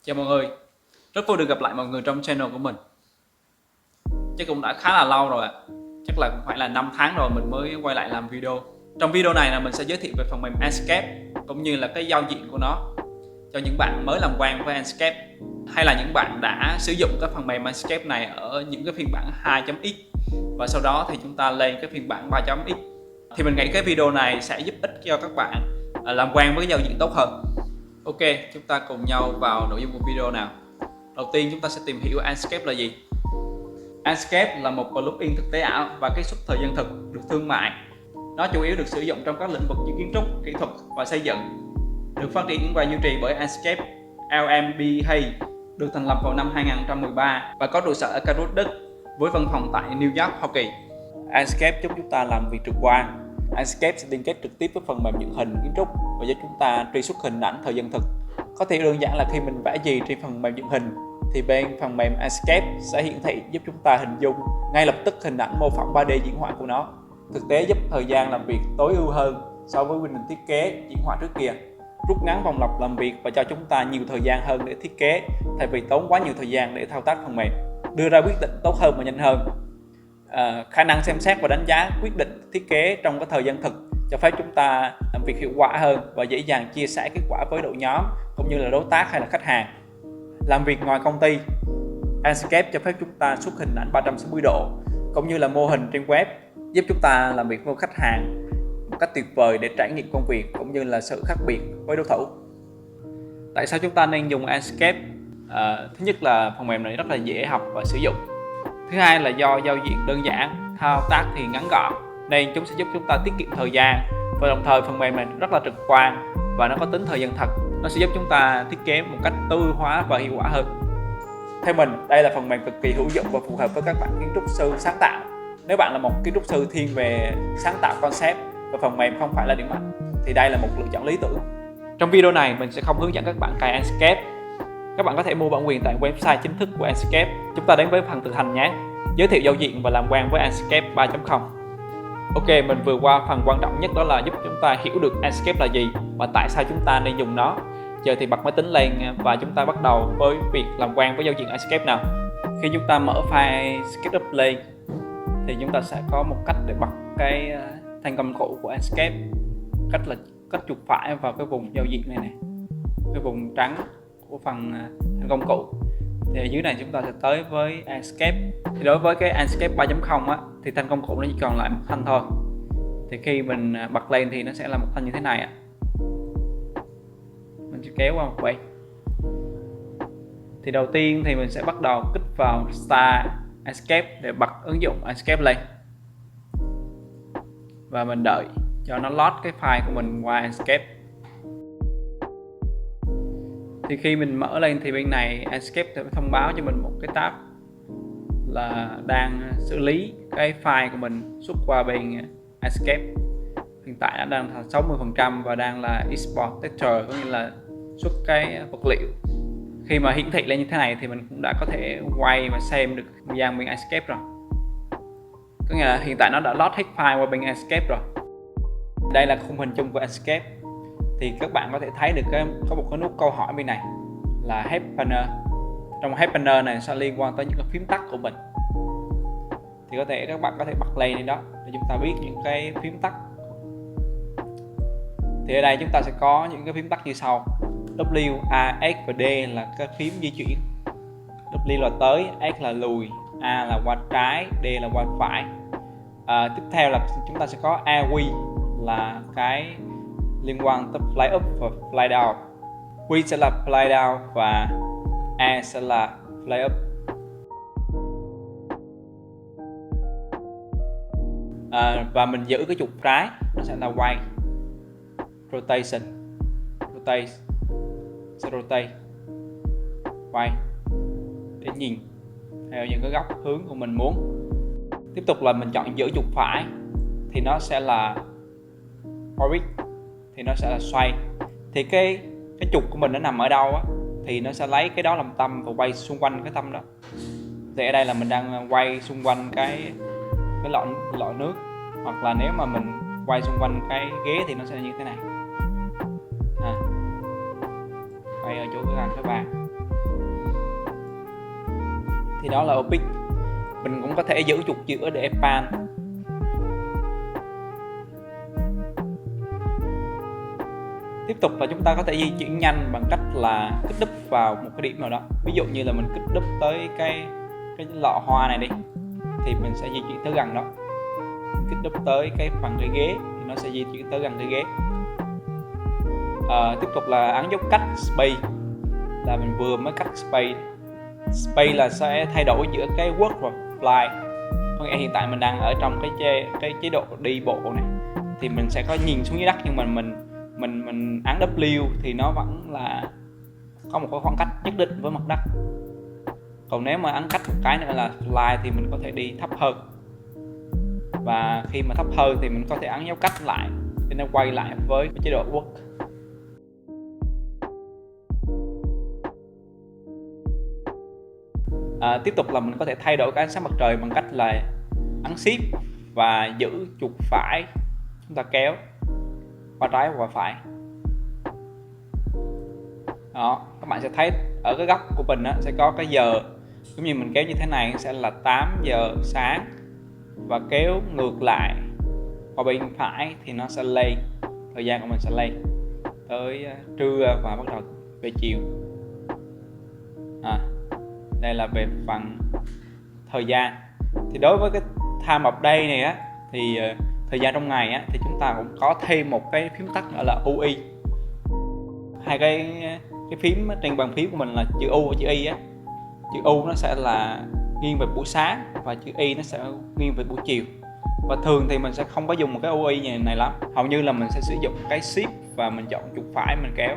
Chào mọi người, rất vui được gặp lại mọi người trong channel của mình. Chắc cũng đã khá là lâu rồi ạ. Chắc là cũng phải là 5 tháng rồi mình mới quay lại làm video. Trong video này là mình sẽ giới thiệu về phần mềm Enscape cũng như là cái giao diện của nó cho những bạn mới làm quen với Enscape, hay là những bạn đã sử dụng cái phần mềm Enscape này ở những cái phiên bản 2.x và sau đó thì chúng ta lên cái phiên bản 3.x. Thì mình nghĩ cái video này sẽ giúp ích cho các bạn làm quen với giao diện tốt hơn. Ok, chúng ta cùng nhau vào nội dung của video nào. Đầu tiên chúng ta sẽ tìm hiểu Enscape là gì. Enscape là một plugin thực tế ảo và cái xuất thời gian thực được thương mại. Nó chủ yếu được sử dụng trong các lĩnh vực như kiến trúc, kỹ thuật và xây dựng. Được phát triển và duy trì bởi Enscape GmbH, được thành lập vào năm 2013 và có trụ sở ở Karlsruhe, Đức, với văn phòng tại New York, Hoa Kỳ. Enscape giúp chúng ta làm việc trực quan. Enscape sẽ liên kết trực tiếp với phần mềm dựng hình kiến trúc và giúp chúng ta truy xuất hình ảnh thời gian thực. Có thể đơn giản là khi mình vẽ gì trên phần mềm dựng hình thì bên phần mềm Enscape sẽ hiển thị giúp chúng ta hình dung ngay lập tức hình ảnh mô phỏng 3D diễn họa của nó. Thực tế giúp thời gian làm việc tối ưu hơn so với quy trình thiết kế diễn họa trước kia, rút ngắn vòng lặp làm việc và cho chúng ta nhiều thời gian hơn để thiết kế thay vì tốn quá nhiều thời gian để thao tác phần mềm, đưa ra quyết định tốt hơn và nhanh hơn. Khả năng xem xét và đánh giá quyết định thiết kế trong cái thời gian thực cho phép chúng ta làm việc hiệu quả hơn và dễ dàng chia sẻ kết quả với đội nhóm cũng như là đối tác hay là khách hàng. Làm việc ngoài công ty, Enscape cho phép chúng ta xuất hình ảnh 360 độ cũng như là mô hình trên web, giúp chúng ta làm việc với khách hàng một cách tuyệt vời để trải nghiệm công việc cũng như là sự khác biệt với đối thủ. Tại sao chúng ta nên dùng Enscape? Thứ nhất là phần mềm này rất là dễ học và sử dụng. Thứ hai là do giao diện đơn giản, thao tác thì ngắn gọn nên chúng sẽ giúp chúng ta tiết kiệm thời gian, và đồng thời phần mềm này rất là trực quan và nó có tính thời gian thật. Nó sẽ giúp chúng ta thiết kế một cách tối ưu hóa và hiệu quả hơn. Theo mình, đây là phần mềm cực kỳ hữu dụng và phù hợp với các bạn kiến trúc sư sáng tạo. Nếu bạn là một kiến trúc sư thiên về sáng tạo concept và phần mềm không phải là điểm mạnh thì đây là một lựa chọn lý tưởng. Trong video này mình sẽ không hướng dẫn các bạn cài Enscape. Các bạn có thể mua bản quyền tại website chính thức của Enscape. Chúng ta đến với phần thực hành nhé. Giới thiệu giao diện và làm quen với Enscape 3.0. Ok, mình vừa qua phần quan trọng nhất, đó là giúp chúng ta hiểu được Enscape là gì và tại sao chúng ta nên dùng nó. Giờ thì bật máy tính lên và chúng ta bắt đầu với việc làm quen với giao diện Enscape nào. Khi chúng ta mở file SketchUp lên thì chúng ta sẽ có một cách để bật cái thanh công cụ của Enscape. Cách là cách chuột phải vào cái vùng giao diện này nè, cái vùng trắng của phần thanh công cụ. Thì ở dưới này chúng ta sẽ tới với Enscape. Thì đối với cái Enscape 3.0 á, thì thanh công cụ nó chỉ còn lại một thanh thôi. Thì khi mình bật lên thì nó sẽ là một thanh như thế này ạ. Mình sẽ kéo qua một bên. Thì đầu tiên thì mình sẽ bắt đầu kích vào Start Enscape để bật ứng dụng Enscape lên. Và mình đợi cho nó load cái file của mình qua Enscape. Thì khi mình mở lên thì bên này Enscape sẽ thông báo cho mình một cái tab là đang xử lý cái file của mình xuất qua bên Enscape. Hiện tại nó đang là 60% và đang là export texture, có nghĩa là xuất cái vật liệu. Khi mà hiển thị lên như thế này thì mình cũng đã có thể quay và xem được không gian bên Enscape rồi. Có nghĩa là hiện tại nó đã load hết file qua bên Enscape rồi. Đây là khung hình chung của Enscape. Thì các bạn có thể thấy được có một cái nút câu hỏi bên này là Help Panel. Trong Help Panel này sẽ liên quan tới những cái phím tắt của mình. Thì có thể các bạn có thể bật lên đây đó để chúng ta biết những cái phím tắt. Thì ở đây chúng ta sẽ có những cái phím tắt như sau: W, A, X và D là các phím di chuyển. W là tới, X là lùi, A là qua trái, D là qua phải. Tiếp theo là chúng ta sẽ có AQ là cái liên quan tới fly up và fly down. Q sẽ là fly down và A sẽ là fly up. Và mình giữ cái chuột trái, nó sẽ là quay. Rotation, rotate, sẽ rotate, quay để nhìn theo những cái góc hướng của mình muốn. Tiếp tục là mình chọn giữ chuột phải thì nó sẽ là orbit, thì nó sẽ là xoay. Thì cái trục của mình nó nằm ở đâu á thì nó sẽ lấy cái đó làm tâm và quay xung quanh cái tâm đó. Thì ở đây là mình đang quay xung quanh cái lọ nước, hoặc là nếu mà mình quay xung quanh cái ghế thì nó sẽ như thế này. Quay ở chỗ cái bàn. thì đó là Opic. Mình cũng có thể giữ trục giữa để pan. Tiếp tục là chúng ta có thể di chuyển nhanh bằng cách là kích đúp vào một cái điểm nào đó. Ví dụ như là mình kích đúp tới cái lọ hoa này đi, thì mình sẽ di chuyển tới gần đó. Mình kích đúp tới cái phần cái ghế thì nó sẽ di chuyển tới gần cái ghế. Tiếp tục là ấn dấu cách Space, là mình vừa mới cách Space. Space là sẽ thay đổi giữa cái walk và fly. Có nghĩa hiện tại mình đang ở trong cái chế độ đi bộ này, thì mình sẽ có nhìn xuống dưới đất, nhưng mà mình ấn W thì nó vẫn là có một cái khoảng cách nhất định với mặt đất. Còn nếu mà ấn cách một cái nữa là fly thì mình có thể đi thấp hơn, và khi mà thấp hơn thì mình có thể ấn dấu cách lại để nó quay lại với chế độ walk. Tiếp tục là mình có thể thay đổi cái ánh sáng mặt trời bằng cách là ấn Shift và giữ chuột phải, chúng ta kéo qua trái và qua phải. Đó, các bạn sẽ thấy ở cái góc của mình sẽ có cái giờ, giống như mình kéo như thế này sẽ là 8 giờ sáng, và kéo ngược lại qua bên phải thì nó sẽ lây, thời gian của mình sẽ lây tới trưa và bắt đầu về chiều. Đây là về phần thời gian. Thì đối với cái time of day này á, thì thời gian trong ngày á, thì chúng ta cũng có thêm một cái phím tắt nữa là UI. Hai cái phím trên bàn phím của mình là chữ U và chữ Y á. Chữ U nó sẽ là nghiêng về buổi sáng và chữ Y nó sẽ nghiêng về buổi chiều. Và thường thì mình sẽ không có dùng một cái UI như này lắm. Hầu như là mình sẽ sử dụng cái Shift và mình chọn chuột phải mình kéo.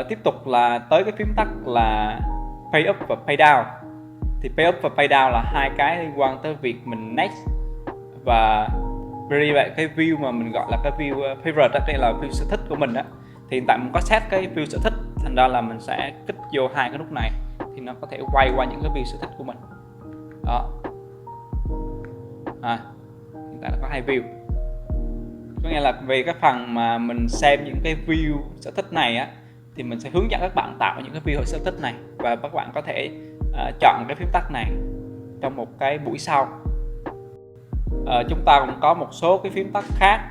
Tiếp tục là tới cái phím tắt là Pay Up và Pay Down. Thì Pay Up và Pay Down là hai cái liên quan tới việc mình next và vậy cái view mà mình gọi là cái view favorite, đây là view sở thích của mình đó. Thì hiện tại mình có set cái view sở thích, thành ra là mình sẽ kích vô hai cái nút này thì nó có thể quay qua những cái view sở thích của mình. Đó. Hiện tại là có hai view. Có nghĩa là về cái phần mà mình xem những cái view sở thích này á, thì mình sẽ hướng dẫn các bạn tạo những cái view sở thích này, và các bạn có thể chọn cái phím tắt này trong một cái buổi sau. Chúng ta cũng có một số cái phím tắt khác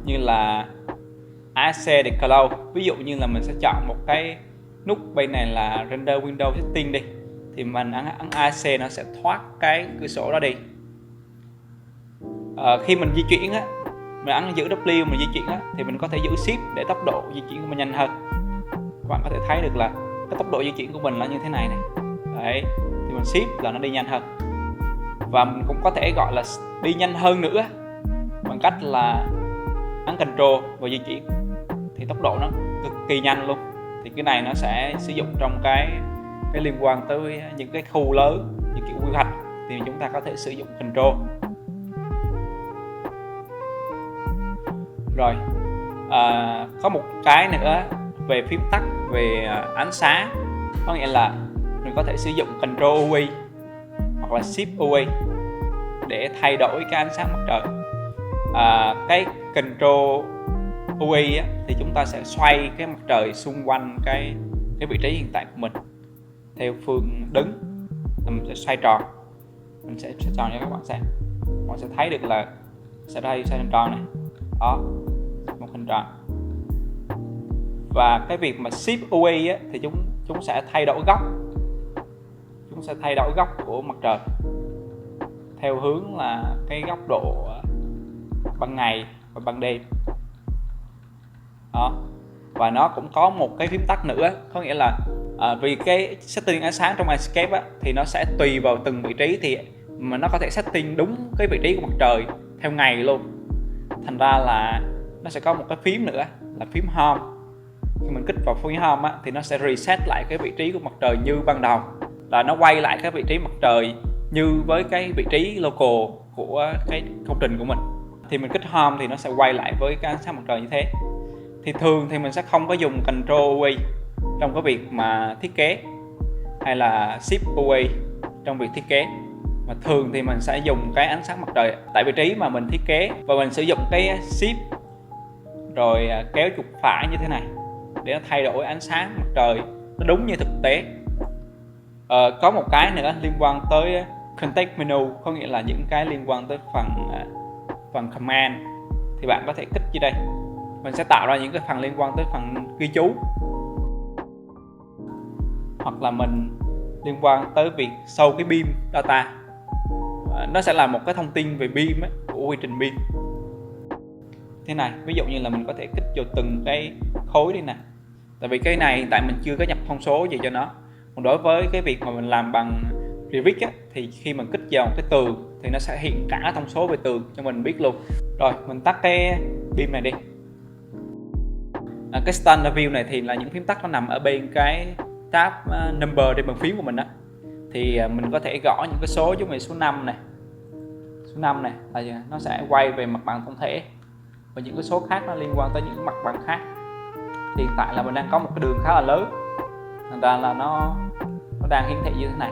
như là AC để close. Ví dụ như là mình sẽ chọn một cái nút bên này là render window setting đi, thì mình ấn AC nó sẽ thoát cái cửa sổ đó đi. Khi mình di chuyển á, mình ấn giữ W mình di chuyển á, thì mình có thể giữ Shift để tốc độ di chuyển của mình nhanh hơn. Các bạn có thể thấy được là cái tốc độ di chuyển của mình là như thế này này. Đấy, thì mình Shift là nó đi nhanh hơn. Và mình cũng có thể gọi là đi nhanh hơn nữa bằng cách là ấn Control và di chuyển, thì tốc độ nó cực kỳ nhanh luôn. Thì cái này nó sẽ sử dụng trong cái liên quan tới những cái khu lớn như kiểu quy hoạch, thì chúng ta có thể sử dụng Control. Rồi, có một cái nữa về phím tắt về ánh sáng, có nghĩa là mình có thể sử dụng Control UI hoặc là Shift UI để thay đổi cái ánh sáng mặt trời. Cái Control UI á, thì chúng ta sẽ xoay cái mặt trời xung quanh cái vị trí hiện tại của mình theo phương đứng, mình sẽ xoay tròn. Mình sẽ xoay tròn cho các bạn xem. Các bạn sẽ thấy được là sẽ đây xoay hình tròn này. Đó, một hình tròn. Và cái việc mà Shift UI á, thì chúng sẽ thay đổi góc. Chúng sẽ thay đổi góc của mặt trời theo hướng là cái góc độ ban ngày và ban đêm. Đó. Và nó cũng có một cái phím tắt nữa, có nghĩa là vì cái setting ánh sáng trong Enscape á, thì nó sẽ tùy vào từng vị trí, thì mà nó có thể setting đúng cái vị trí của mặt trời theo ngày luôn. Thành ra là nó sẽ có một cái phím nữa là phím Home. Khi mình kích vào phím Home á, thì nó sẽ reset lại cái vị trí của mặt trời như ban đầu, là nó quay lại cái vị trí mặt trời như với cái vị trí local của cái công trình của mình. Thì mình kích Home thì nó sẽ quay lại với cái ánh sáng mặt trời như thế. Thì thường thì mình sẽ không có dùng Control UI trong cái việc mà thiết kế, hay là Shift UI trong việc thiết kế, mà thường thì mình sẽ dùng cái ánh sáng mặt trời tại vị trí mà mình thiết kế, và mình sử dụng cái Shift rồi kéo chuột phải như thế này để nó thay đổi ánh sáng mặt trời nó đúng như thực tế. Có một cái nữa liên quan tới context menu, có nghĩa là những cái liên quan tới phần command, thì bạn có thể kích dưới đây. Mình sẽ tạo ra những cái phần liên quan tới phần ghi chú, hoặc là mình liên quan tới việc show cái beam data. Nó sẽ là một cái thông tin về beam ấy, của quy trình beam thế này. Ví dụ như là mình có thể kích vào từng cái khối đi nè, tại vì cái này hiện tại mình chưa có nhập thông số gì cho nó. Còn đối với cái việc mà mình làm bằng Revit á, thì khi mình kích vào cái tường thì nó sẽ hiện cả thông số về tường cho mình biết luôn. Rồi mình tắt cái beam này đi. Cái standard view này thì là những phím tắt nó nằm ở bên cái tab number trên bàn phím của mình đó. Thì mình có thể gõ những cái số giống như số 5 này, số 5 này là nó sẽ quay về mặt bằng tổng thể, và những cái số khác nó liên quan tới những mặt bằng khác. Thì hiện tại là mình đang có một cái đường khá là lớn, thành ra là nó đang hiển thị như thế này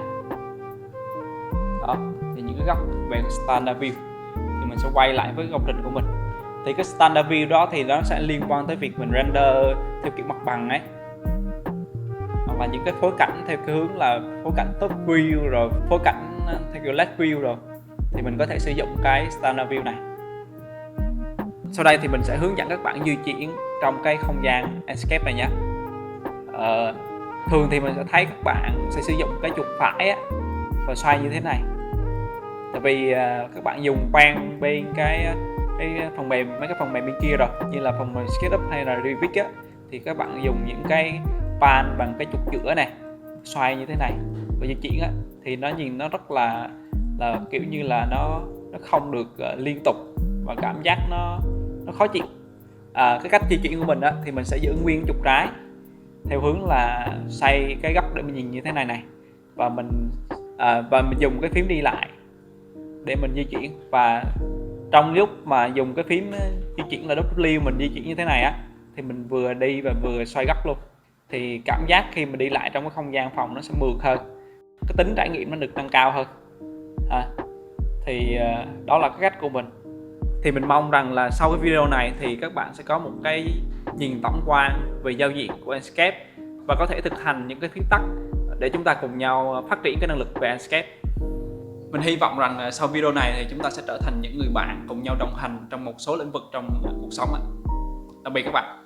đó. Thì những cái góc về standard view thì mình sẽ quay lại với công trình của mình. Thì cái standard view đó thì nó sẽ liên quan tới việc mình render theo kiểu mặt bằng ấy, hoặc là những cái phối cảnh theo cái hướng là phối cảnh top view, rồi phối cảnh theo kiểu left view, rồi thì mình có thể sử dụng cái standard view này. Sau đây thì mình sẽ hướng dẫn các bạn di chuyển trong cái không gian Enscape này nhé. Thường thì mình sẽ thấy các bạn sẽ sử dụng cái chuột phải á, và xoay như thế này. Tại vì các bạn dùng quen bên cái phần mềm, mấy cái phần mềm bên kia rồi, như là phần mềm SketchUp hay là Revit á, thì các bạn dùng những cái pan bằng cái chuột giữa này, xoay như thế này và di chuyển á, thì nó nhìn nó rất là kiểu như là nó không được liên tục, và cảm giác nó khó chịu. Cái cách di chuyển của mình á, thì mình sẽ giữ nguyên chuột trái theo hướng là xoay cái góc để mình nhìn như thế này này, và mình dùng cái phím đi lại để mình di chuyển. Và trong lúc mà dùng cái phím di chuyển là W mình di chuyển như thế này á, thì mình vừa đi và vừa xoay góc luôn, thì cảm giác khi mình đi lại trong cái không gian phòng nó sẽ mượt hơn, cái tính trải nghiệm nó được nâng cao hơn. Thì đó là cái cách của mình. Thì mình mong rằng là sau cái video này thì các bạn sẽ có một cái nhìn tổng quan về giao diện của Enscape, và có thể thực hành những cái phím tắt để chúng ta cùng nhau phát triển cái năng lực về Enscape. Mình hy vọng rằng sau video này thì chúng ta sẽ trở thành những người bạn cùng nhau đồng hành trong một số lĩnh vực trong cuộc sống. Tạm biệt các bạn.